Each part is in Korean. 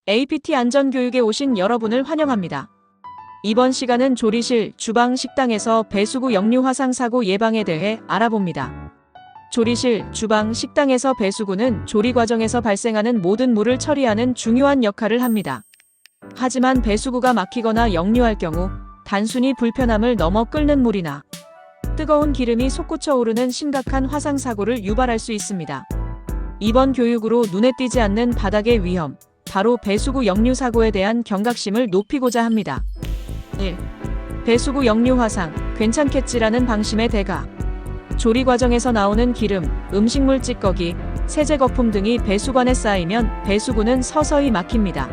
APT 안전교육에 오신 여러분을 환영합니다. 이번 시간은 조리실, 주방, 식당에서 배수구 역류 화상 사고 예방에 대해 알아봅니다. 조리실, 주방, 식당에서 배수구는 조리 과정에서 발생하는 모든 물을 처리하는 중요한 역할을 합니다. 하지만 배수구가 막히거나 역류할 경우 단순히 불편함을 넘어 끓는 물이나 뜨거운 기름이 솟구쳐 오르는 심각한 화상 사고를 유발할 수 있습니다. 이번 교육으로 눈에 띄지 않는 바닥의 위험, 바로 배수구 역류 사고에 대한 경각심을 높이고자 합니다. 1. 배수구 역류 화상, 괜찮겠지라는 방심의 대가. 조리 과정에서 나오는 기름, 음식물 찌꺼기, 세제 거품 등이 배수관에 쌓이면 배수구는 서서히 막힙니다.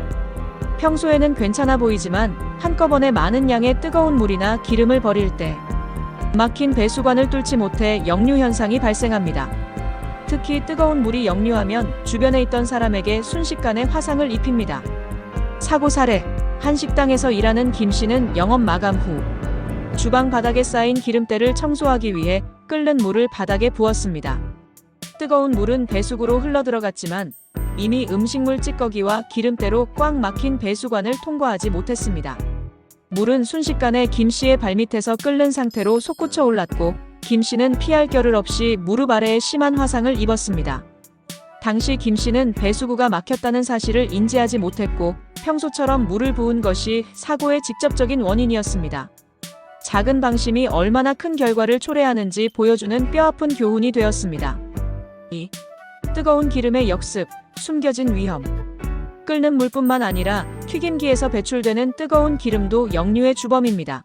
평소에는 괜찮아 보이지만 한꺼번에 많은 양의 뜨거운 물이나 기름을 버릴 때 막힌 배수관을 뚫지 못해 역류 현상이 발생합니다. 특히 뜨거운 물이 역류하면 주변에 있던 사람에게 순식간에 화상을 입힙니다. 사고 사례. 한 식당에서 일하는 김 씨는 영업 마감 후 주방 바닥에 쌓인 기름때를 청소하기 위해 끓는 물을 바닥에 부었습니다. 뜨거운 물은 배수구로 흘러들어갔지만 이미 음식물 찌꺼기와 기름때로 꽉 막힌 배수관을 통과하지 못했습니다. 물은 순식간에 김 씨의 발밑에서 끓는 상태로 솟구쳐 올랐고 김 씨는 피할 겨를 없이 무릎 아래에 심한 화상을 입었습니다. 당시 김 씨는 배수구가 막혔다는 사실을 인지하지 못했고 평소처럼 물을 부은 것이 사고의 직접적인 원인이었습니다. 작은 방심이 얼마나 큰 결과를 초래하는지 보여주는 뼈아픈 교훈이 되었습니다. 2. 뜨거운 기름의 역습, 숨겨진 위험. 끓는 물뿐만 아니라 튀김기에서 배출되는 뜨거운 기름도 역류의 주범입니다.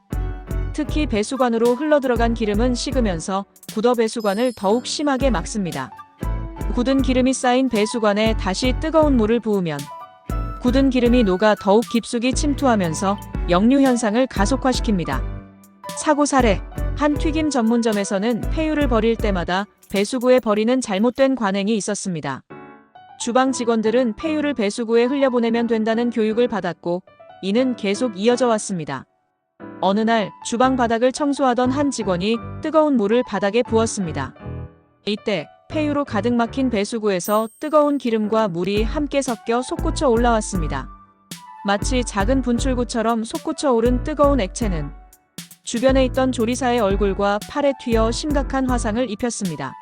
특히 배수관으로 흘러들어간 기름은 식으면서 굳어 배수관을 더욱 심하게 막습니다. 굳은 기름이 쌓인 배수관에 다시 뜨거운 물을 부으면 굳은 기름이 녹아 더욱 깊숙이 침투하면서 역류 현상을 가속화시킵니다. 사고 사례. 한 튀김 전문점에서는 폐유를 버릴 때마다 배수구에 버리는 잘못된 관행이 있었습니다. 주방 직원들은 폐유를 배수구에 흘려보내면 된다는 교육을 받았고 이는 계속 이어져 왔습니다. 어느 날 주방 바닥을 청소하던 한 직원이 뜨거운 물을 바닥에 부었습니다. 이때 폐유로 가득 막힌 배수구에서 뜨거운 기름과 물이 함께 섞여 솟구쳐 올라왔습니다. 마치 작은 분출구처럼 솟구쳐 오른 뜨거운 액체는 주변에 있던 조리사의 얼굴과 팔에 튀어 심각한 화상을 입혔습니다.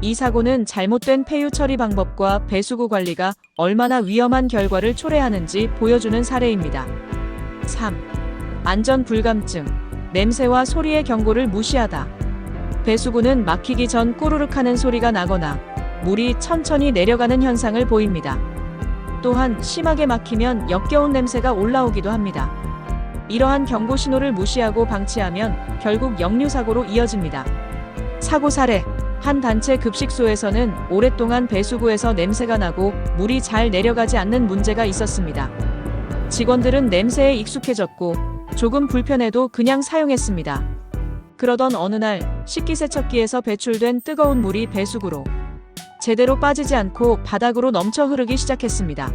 이 사고는 잘못된 폐유 처리 방법과 배수구 관리가 얼마나 위험한 결과를 초래하는지 보여주는 사례입니다. 3. 안전 불감증, 냄새와 소리의 경고를 무시하다. 배수구는 막히기 전 꾸르륵 하는 소리가 나거나 물이 천천히 내려가는 현상을 보입니다. 또한 심하게 막히면 역겨운 냄새가 올라오기도 합니다. 이러한 경고 신호를 무시하고 방치하면 결국 역류 사고로 이어집니다. 사고 사례. 한 단체 급식소에서는 오랫동안 배수구에서 냄새가 나고 물이 잘 내려가지 않는 문제가 있었습니다. 직원들은 냄새에 익숙해졌고 조금 불편해도 그냥 사용했습니다. 그러던 어느 날 식기세척기에서 배출된 뜨거운 물이 배수구로 제대로 빠지지 않고 바닥으로 넘쳐 흐르기 시작했습니다.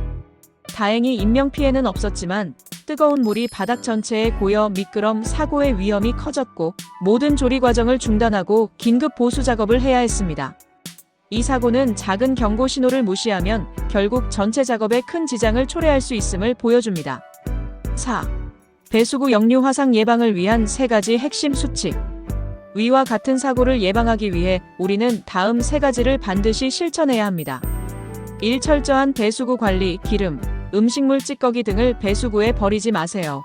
다행히 인명피해는 없었지만 뜨거운 물이 바닥 전체에 고여 미끄럼 사고의 위험이 커졌고 모든 조리 과정을 중단하고 긴급 보수 작업을 해야 했습니다. 이 사고는 작은 경고 신호를 무시하면 결국 전체 작업에 큰 지장을 초래할 수 있음을 보여줍니다. 4. 배수구 역류 화상 예방을 위한 3가지 핵심 수칙. 위와 같은 사고를 예방하기 위해 우리는 다음 3가지를 반드시 실천해야 합니다. 1. 철저한 배수구 관리, 기름, 음식물 찌꺼기 등을 배수구에 버리지 마세요.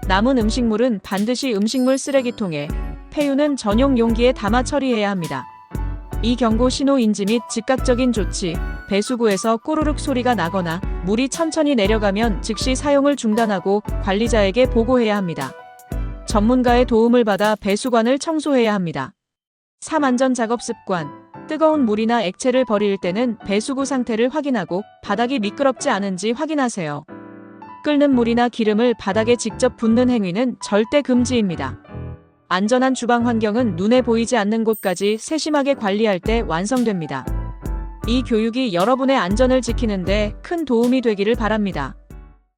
남은 음식물은 반드시 음식물 쓰레기통에, 폐유는 전용 용기에 담아 처리해야 합니다. 이 경고 신호 인지 및 즉각적인 조치, 배수구에서 꼬르륵 소리가 나거나 물이 천천히 내려가면 즉시 사용을 중단하고 관리자에게 보고해야 합니다. 전문가의 도움을 받아 배수관을 청소해야 합니다. 3. 안전 작업 습관. 뜨거운 물이나 액체를 버릴 때는 배수구 상태를 확인하고 바닥이 미끄럽지 않은지 확인하세요. 끓는 물이나 기름을 바닥에 직접 붓는 행위는 절대 금지입니다. 안전한 주방 환경은 눈에 보이지 않는 곳까지 세심하게 관리할 때 완성됩니다. 이 교육이 여러분의 안전을 지키는 데 큰 도움이 되기를 바랍니다.